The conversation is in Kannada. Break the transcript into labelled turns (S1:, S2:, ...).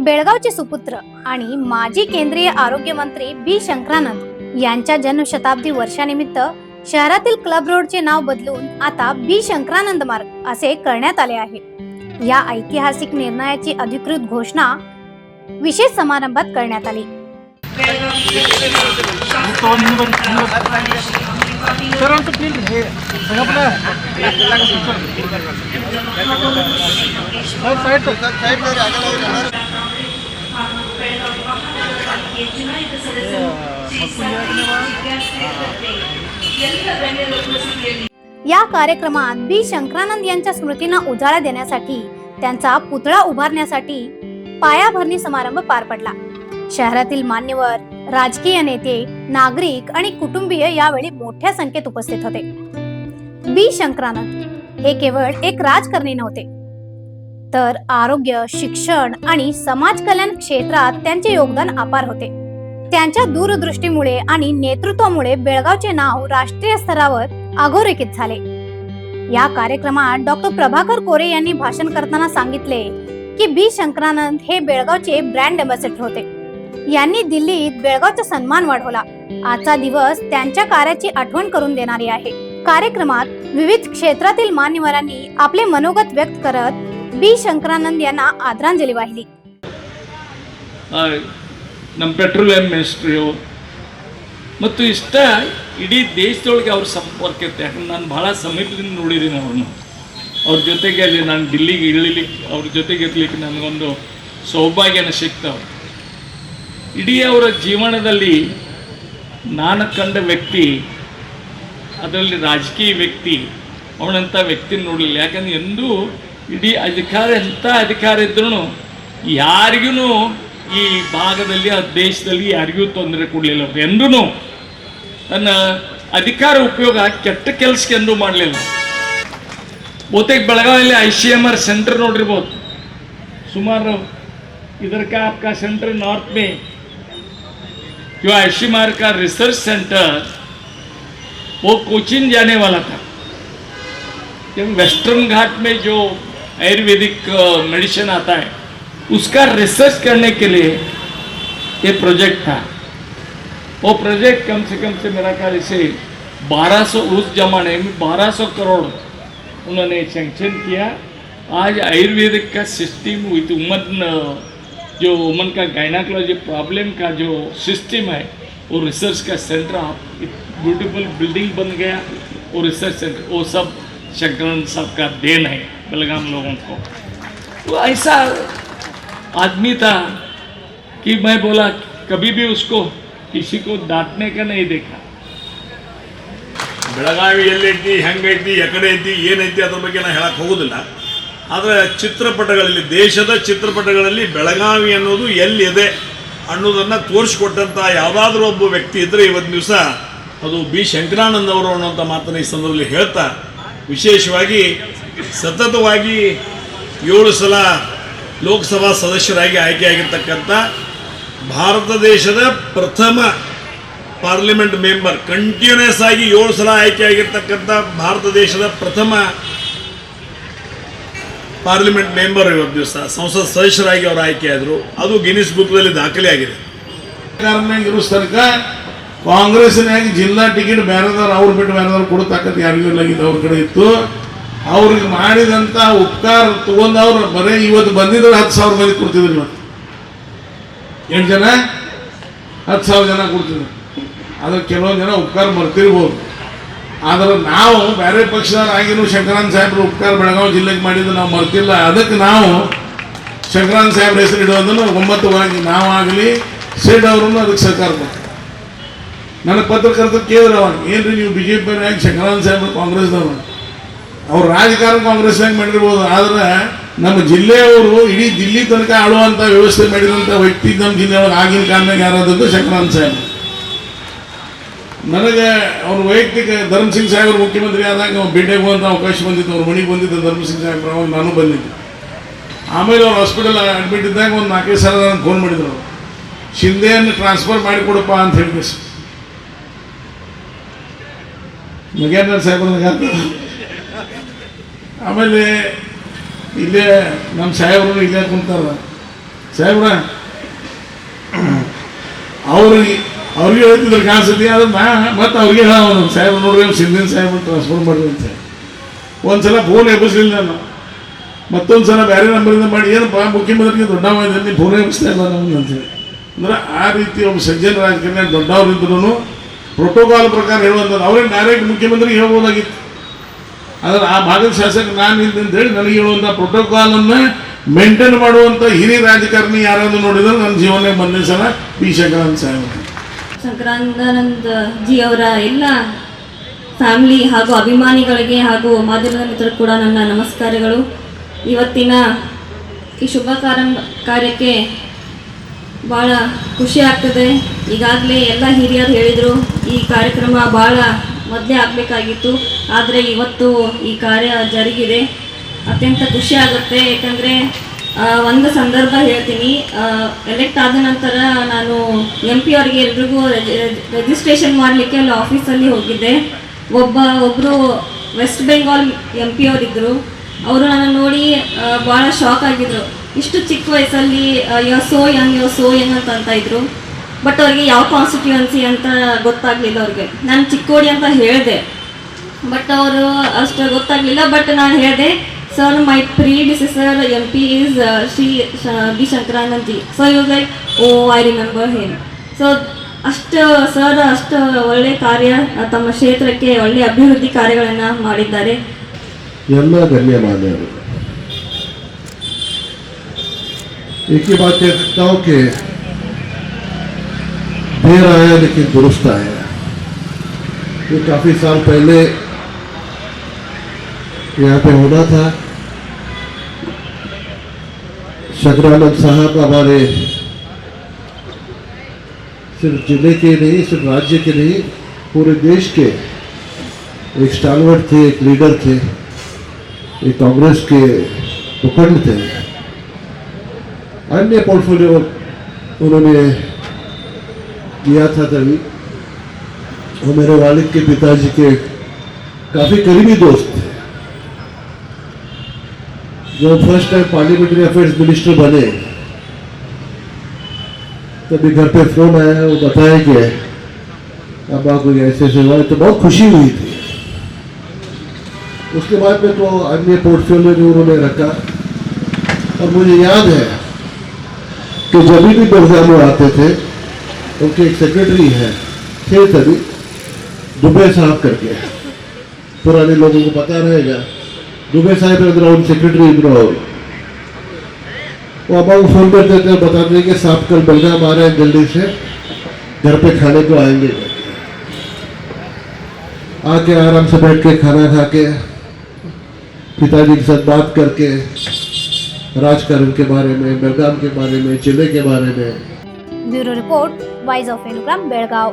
S1: बेळगावचे सुपुत्र आणि माजी केंद्रीय आरोग्य मंत्री बी शंकरानंद यांच्या जन्मशताब्दी वर्षानिमित्त शहरातील क्लब रोडचे नाव बदलून आता बी शंकरानंद मार्ग असे करण्यात आले आहे. या ऐतिहासिक निर्णयाची अधिकृत घोषणा विशेष समारंभात करण्यात आली. या कार्यक्रमात बी शंकरानंद यांच्या स्मृतींना उजाळा देण्यासाठी त्यांचा पुतळा उभारण्यासाठी पायाभरणी समारंभ पार पडला. शहरातील मान्यवर, राजकीय नेते, नागरिक आणि कुटुंबीय यावेळी मोठ्या संख्येत उपस्थित होते. बी शंकरानंद हे केवळ एक राजकारणी नव्हते, तर आरोग्य, शिक्षण आणि समाज कल्याण क्षेत्रात त्यांचे योगदान अपार होते. त्यांच्या दूरदृष्टीमुळे आणि नेतृत्वामुळे बेळगावचे नाव राष्ट्रीय स्तरावर अधोरेखित झाले. या कार्यक्रमात डॉक्टर प्रभाकर कोरे यांनी भाषण करताना सांगितले की बी शंकरानंद हे बेळगावचे ब्रँड अँबॅसेडर होते. यांनी दिल्लीत बेळगावचा सन्मान वाढवला. आजचा दिवस त्यांच्या कार्याची आठवण करून देणारी आहे. कार्यक्रमात विविध क्षेत्रातील मान्यवरांनी आपले मनोगत व्यक्त करत बी शंकरानंद यांना आदरांजली वाहिली.
S2: ನಮ್ಮ ಪೆಟ್ರೋಲಿಯಂ ಮಿನಿಸ್ಟ್ರಿಯು ಮತ್ತು ಇಷ್ಟ ಇಡೀ ದೇಶದೊಳಗೆ ಅವ್ರ ಸಂಪರ್ಕ ಇರುತ್ತೆ. ಯಾಕಂದ್ರೆ ನಾನು ಭಾಳ ಸಮೀಪದಿಂದ ನೋಡಿದ್ದೀನಿ ಅವ್ರನ್ನ. ಅವ್ರ ಜೊತೆಗೆ ಅಲ್ಲಿ ನಾನು ದಿಲ್ಲಿಗೆ ಇಳಿಲಿಕ್ಕೆ ಅವ್ರ ಜೊತೆಗೆ ಇರ್ಲಿಕ್ಕೆ ನನಗೊಂದು ಸೌಭಾಗ್ಯನ ಸಿಗ್ತಾವೆ. ಇಡೀ ಅವರ ಜೀವನದಲ್ಲಿ ನಾನು ಕಂಡ ವ್ಯಕ್ತಿ, ಅದರಲ್ಲಿ ರಾಜಕೀಯ ವ್ಯಕ್ತಿ, ಅವನಂಥ ವ್ಯಕ್ತಿ ನೋಡಲಿಲ್ಲ. ಯಾಕಂದ್ರೆ ಎಂದೂ ಇಡೀ ಅಧಿಕಾರ ಎಂಥ ಅಧಿಕಾರ ಇದ್ರೂ ಯಾರಿಗೂ ಈ ಭಾಗದಲ್ಲಿ, ಆ ದೇಶದಲ್ಲಿ ಯಾರಿಗೂ ತೊಂದರೆ ಕೊಡಲಿಲ್ಲ. ಅವ್ರು ಎಂದೂ ತನ್ನ ಅಧಿಕಾರ ಉಪಯೋಗ ಕೆಟ್ಟ ಕೆಲಸಕ್ಕೆ ಎಂದೂ ಮಾಡಲಿಲ್ಲ. ಬಹುತೇಕ ಬೆಳಗಾವಿಯಲ್ಲಿ ICMR सेंटर ನೋಡಿರ್ಬೋದು. ಸುಮಾರು इधर का आपका सेंटर नॉर्थ में जो ICMR का रिसर्च सेंटर वो कोचीन जाने वाला था. वेस्टर्न घाट में जो आयुर्वेदिक मेडिसिन आता है उसका रिसर्च करने के लिए ये प्रोजेक्ट था. वो प्रोजेक्ट कम से मेरा ख्याल से 1200 उस जमाने में 1200 करोड़ उन्होंने सैंक्शन किया. आज आयुर्वेदिक का सिस्टम विथ वुमन का गायनाकोलॉजी प्रॉब्लम का जो सिस्टम है वो रिसर्च का सेंटर ब्यूटीफुल बिल्डिंग बन गया. वो रिसर्च सेंटर वो सब शंकरानंद साहब का देन है बेलगाम लोगों को. तो ऐसा आदमी था कि मैं बोला कभी भी उसको किसी को डांटने का नहीं देखा.
S3: ಬೆಳಗಾವಿ ಎಲ್ಲೈತಿ, ಹೆಂಗೈತಿ, ಎಕಡೆ ಐತಿ, ಏನೈತಿ ಅದ್ರ ಬಗ್ಗೆ ನಾನು ಹೇಳಕ್ಕೆ ಹೋಗೋದಿಲ್ಲ. ಆದರೆ ಚಿತ್ರಪಟಗಳಲ್ಲಿ, ದೇಶದ ಚಿತ್ರಪಟಗಳಲ್ಲಿ ಬೆಳಗಾವಿ ಅನ್ನೋದು ಎಲ್ಲಿದೆ ಅನ್ನೋದನ್ನು ತೋರಿಸ್ಕೊಟ್ಟಂಥ ಯಾವುದಾದ್ರೂ ಒಬ್ಬ ವ್ಯಕ್ತಿ ಇದ್ದರೆ ಇವತ್ತು ದಿವಸ ಅದು ಬಿ ಶಂಕರಾನಂದ್ ಅವರು ಅನ್ನೋಂಥ ಮಾತನ್ನು ಈ ಸಂದರ್ಭದಲ್ಲಿ ಹೇಳ್ತಾ, ವಿಶೇಷವಾಗಿ ಸತತವಾಗಿ 7 ಸಲ ಲೋಕಸಭಾ ಸದಸ್ಯರಾಗಿ ಆಯ್ಕೆಯಾಗಿರ್ತಕ್ಕಂಥ ಭಾರತ ದೇಶದ ಪ್ರಥಮ ಪಾರ್ಲಿಮೆಂಟ್ ಮೆಂಬರ್, ಕಂಟಿನ್ಯೂಸ್ ಆಗಿ 7 ಸಲ ಆಯ್ಕೆಯಾಗಿರ್ತಕ್ಕಂಥ ಭಾರತ ದೇಶದ ಪ್ರಥಮ ಪಾರ್ಲಿಮೆಂಟ್ ಮೆಂಬರ್ ಇವತ್ತು ದಿವಸ ಸಂಸತ್ ಸದಸ್ಯರಾಗಿ ಅವರು ಆಯ್ಕೆಯಾದರು. ಅದು ಗಿನ್ನಿಸ್ ಬುಕ್ದಲ್ಲಿ ದಾಖಲೆ ಆಗಿದೆ.
S4: ಇರೋ ಸರ್ಕಾರ ಕಾಂಗ್ರೆಸ್ನಾಗ ಜಿಲ್ಲಾ ಟಿಕೆಟ್ ಬೇರೆದವ್ರು ಅವ್ರು ಬಿಟ್ಟು ಬೇರೆದವ್ರು ಕೊಡೋ ತಾಕತ್ತು ಯಾರಿಗೂ ಇಲ್ಲಾಗಿದ್ದು ಅವ್ರ ಕಡೆ ಇತ್ತು. ಅವ್ರಿಗೆ ಮಾಡಿದಂಥ ಉಪಕಾರ ತಗೊಂಡವ್ರು ಬರೀ ಇವತ್ತು ಬಂದಿದ್ರು 10,000 ಮಂದಿ ಕೊಡ್ತಿದ್ರು. ಇವತ್ತು 8 ಜನ 10,000 ಜನ ಕೊಡ್ತಿದ್ರು. ಅದ್ರ ಕೆಲವೊಂದು ಜನ ಉಪಕಾರ ಬರ್ತಿರ್ಬೋದು. ಆದ್ರೆ ನಾವು ಬೇರೆ ಪಕ್ಷದವರಾಗಿನೂ ಶಂಕರಾನಂದ ಸಾಹೇಬ್ರು ಉಪಕಾರ ಬೆಳಗಾವಿ ಜಿಲ್ಲೆಗೆ ಮಾಡಿದ್ದು ನಾವು ಮರ್ತಿಲ್ಲ. ಅದಕ್ಕೆ ನಾವು ಶಂಕರಾನಂದ ಸಾಹೇಬ್ರ ಹೆಸರು ಇಡೋದನ್ನು 9 ನಾವಾಗಲಿ ಸೇಡ್ ಅವ್ರನ್ನು ಅದಕ್ಕೆ ಸಹಕಾರ ಮಾಡ್ತಾರೆ. ನನಗೆ ಪತ್ರಕರ್ತರು ಕೇಳಿದ್ರು, ಅವಾಗ ಏನ್ರಿ ನೀವು BJP ಆಗಿ ಶಂಕರಾನಂದ ಸಾಹೇಬ್ರು ಕಾಂಗ್ರೆಸ್ದವ್ರು, ಅವ್ರು ರಾಜಕಾರಣ ಕಾಂಗ್ರೆಸ್ನಾಗ ಮಾಡಿರ್ಬೋದು. ಆದ್ರೆ ನಮ್ಮ ಜಿಲ್ಲೆಯವರು ಇಡೀ ದಿಲ್ಲಿ ತನಕ ಆಳುವಂಥ ವ್ಯವಸ್ಥೆ ಮಾಡಿದಂಥ ವ್ಯಕ್ತಿ ನಮ್ಮ ಜಿಲ್ಲೆಯೊಳಗೆ ಆಗಿನ ಕಾಲದಾಗ ಯಾರಾದದ್ದು ಶಂಕರಾನಂದ ಸಾಹೇಬ್. ನನಗೆ ಅವ್ರ ವೈಯಕ್ತಿಕ ಧರ್ಮಸಿಂಗ್ ಸಾಹೇಬ್ರು ಮುಖ್ಯಮಂತ್ರಿ ಆದಾಗ ಭೇಟಿಗೆ ಹೋಗುವಂಥ ಅವಕಾಶ ಬಂದಿತ್ತು. ಅವ್ರ ಮನೆಗೆ ಬಂದಿದ್ದು ಧರ್ಮಸಿಂಗ್ ಸಾಹೇಬ್ರು, ಅವಾಗ ನಾನು ಬಂದಿದ್ದೆ. ಆಮೇಲೆ ಅವ್ರು ಹಾಸ್ಪಿಟಲ್ ಅಡ್ಮಿಟ್ ಇದ್ದಾಗ ಒಂದು 4-5 ಸಲ ನನಗೆ ಫೋನ್ ಮಾಡಿದ್ರು, ಶಿಂದೆಯನ್ನು ಟ್ರಾನ್ಸ್ಫರ್ ಮಾಡಿಕೊಡಪ್ಪ ಅಂತ ಹೇಳಿ. ಮಗೇಂದ್ರ ಸಾಹೇಬ್ರ ಆಮೇಲೆ ಇಲ್ಲೇ ನಮ್ಮ ಸಾಹೇಬರು ಇಲ್ಲೇ ಕುಂತಾರ. ಸಾಹೇಬ್ರ ಅವ್ರಿಗೆ ಹೇಳ್ತಿದ್ರು ಕಾಣಿಸುತ್ತೆ ಅದು ಮತ್ತೆ ಅವ್ರಿಗೆ ಹೇಳೋನು ಸಾಹೇಬ್ರು ನೋಡ್ರಿ ಸಿಂಧಿನ ಸಾಹೇಬ್ರು ಟ್ರಾನ್ಸ್ಫರ್ ಮಾಡ್ರಿ ಅಂತ ಹೇಳಿ. ಒಂದ್ಸಲ ಫೋನ್ ಎಬ್ಬಿಸ್ಲಿಲ್ಲ ನಾನು, ಮತ್ತೊಂದು ಸಲ ಬೇರೆ ನಂಬರಿಂದ ಮಾಡಿ ಏನಪ್ಪ ಮುಖ್ಯಮಂತ್ರಿಗೆ ದೊಡ್ಡವಾಗಿದ್ದರೆ ನೀವು ಫೋನ್ ಎಬ್ಬಿಸ್ತಾ ಇಲ್ಲ ನಮ್ಗೆ ಅಂತೇಳಿ. ಅಂದ್ರೆ ಆ ರೀತಿ ಒಬ್ಬ ಸಜ್ಜನ ರಾಜಕಾರಣಿ ದೊಡ್ಡವರಿದ್ರು ಪ್ರೋಟೋಕಾಲ್ ಪ್ರಕಾರ ಹೇಳುವಂಥದ್ದು ಅವರೇ ಡೈರೆಕ್ಟ್ ಮುಖ್ಯಮಂತ್ರಿಗೆ ಹೇಳ್ಬೋದಾಗಿತ್ತು. ಆದರೆ ಆ ಭಾಗದ ಶಾಸಕ ನಾನು ಇದ್ದೆ ಅಂತೇಳಿ ನನಗೆ ಹೇಳುವಂಥ ಪ್ರೋಟೋಕಾಲನ್ನು ಮೇಂಟೈನ್ ಮಾಡುವಂಥ ಹಿರಿಯ ರಾಜಕಾರಣಿ ಯಾರಾದರೂ ನೋಡಿದ್ರೆ ನನ್ನ ಜೀವನ ಮೊನ್ನೆ ಸಲ ಪಿ ಶಂಕರಾನಂದ ಸಾಹೇಬ್.
S5: ಸಂಕ್ರಾಂತಾನಂದ ಜಿ ಅವರ ಎಲ್ಲ ಫ್ಯಾಮಿಲಿ ಹಾಗೂ ಅಭಿಮಾನಿಗಳಿಗೆ ಹಾಗೂ ಮಾಧ್ಯಮದ ಮಿತ್ರರು ಕೂಡ ನನ್ನ ನಮಸ್ಕಾರಗಳು. ಇವತ್ತಿನ ಈ ಶುಭ ಕಾರ್ಯಕ್ಕೆ ಭಾಳ ಖುಷಿ ಆಗ್ತದೆ. ಈಗಾಗಲೇ ಎಲ್ಲ ಹಿರಿಯರು ಹೇಳಿದರು ಈ ಕಾರ್ಯಕ್ರಮ ಭಾಳ ಮೊದಲೇ ಆಗಬೇಕಾಗಿತ್ತು, ಆದರೆ ಇವತ್ತು ಈ ಕಾರ್ಯ ಜರುಗಿದೆ. ಅತ್ಯಂತ ಖುಷಿ ಆಗುತ್ತೆ. ಯಾಕಂದರೆ ಒಂದು ಸಂದರ್ಭ ಹೇಳ್ತೀನಿ. ಎಲೆಕ್ಟ್ ಆದ ನಂತರ ನಾನು MP ಅವರಿಗೆ ಎಲ್ರಿಗೂ ರಿಜಿಸ್ಟ್ರೇಷನ್ ಮಾಡಲಿಕ್ಕೆ ಅಲ್ಲಿ ಆಫೀಸಲ್ಲಿ ಹೋಗಿದ್ದೆ. ಒಬ್ಬರು ವೆಸ್ಟ್ ಬೆಂಗಾಲ್ MP ಅವರಿದ್ದರು. ಅವರು ನನ್ನ ನೋಡಿ ಭಾಳ ಶಾಕ್ ಆಗಿದ್ರು. ಇಷ್ಟು ಚಿಕ್ಕ ವಯಸ್ಸಲ್ಲಿ ಯು ಸೋ ಯಂಗ್ ಅಂತ ಇದ್ರು. ಬಟ್ ಅವ್ರಿಗೆ ಯಾವ ಕಾನ್ಸ್ಟಿಟ್ಯೂಯನ್ಸಿ ಅಂತ ಗೊತ್ತಾಗಲಿಲ್ಲ. ಅವ್ರಿಗೆ ನಾನು ಚಿಕ್ಕೋಡಿ ಅಂತ ಹೇಳಿದೆ, ಬಟ್ ಅವರು ಅಷ್ಟು ಗೊತ್ತಾಗಲಿಲ್ಲ. ಬಟ್ ನಾನು ಹೇಳಿದೆ, sir my predecessor MP is Shri B Shankaranand ji. So you like I remember him. So ಅಷ್ಟು ಒಳ್ಳೆ ಕಾರ್ಯ ತಮ್ಮ ಕ್ಷೇತ್ರಕ್ಕೆ ಒಳ್ಳೆ ಅಭಿವೃದ್ಧಿ ಕಾರ್ಯಗಳನ್ನು ಮಾಡಿದ್ದಾರೆ.
S6: ಎಲ್ಲ ಗಣ್ಯಮಾನ್ಯರು, एक ही बात कह सकता हूँ कि देर आया लेकिन दुरुस्त आया। ये काफ़ी साल पहले यहाँ पे होना था। शंकरानंद साहब हमारे सिर्फ जिले के नहीं, सिर्फ राज्य के नहीं, पूरे देश के एक स्टालवर्ड थे, एक लीडर थे, एक कांग्रेस के मुखंड थे। अन्य पोर्टफोलियो उन्होंने दिया था तभी। वो मेरे वालिद के पिताजी के काफ़ी करीबी दोस्त थे। जब first time parliamentary affairs minister बने तभी घर पे फोन आया, वो बताया कि अब आपको ऐसे हुआ, तो बहुत खुशी हुई थी। उसके बाद में तो अन्य पोर्टफोलियो भी उन्होंने रखा। और मुझे याद है कि जब भी बेलगाम में आते थे, उनके एक सेक्रेटरी थे तभी दुबे साहब करके, पुराने लोगों को पता रहेगा, दुबे साहब ग्राउंड सेक्रेटरी ग्राउंड। वो अब फोन करते थे, बताते थे कि साहब कल बेलगाम आ रहे हैं, जल्दी से घर पे खाने को आएंगे। आके आराम से बैठ के खाना खा के पिताजी के साथ बात करके राजकारण के बारे में, बेलगाम के बारे में, जिले के बारे में।
S1: Bureau report, wise of Belgaum.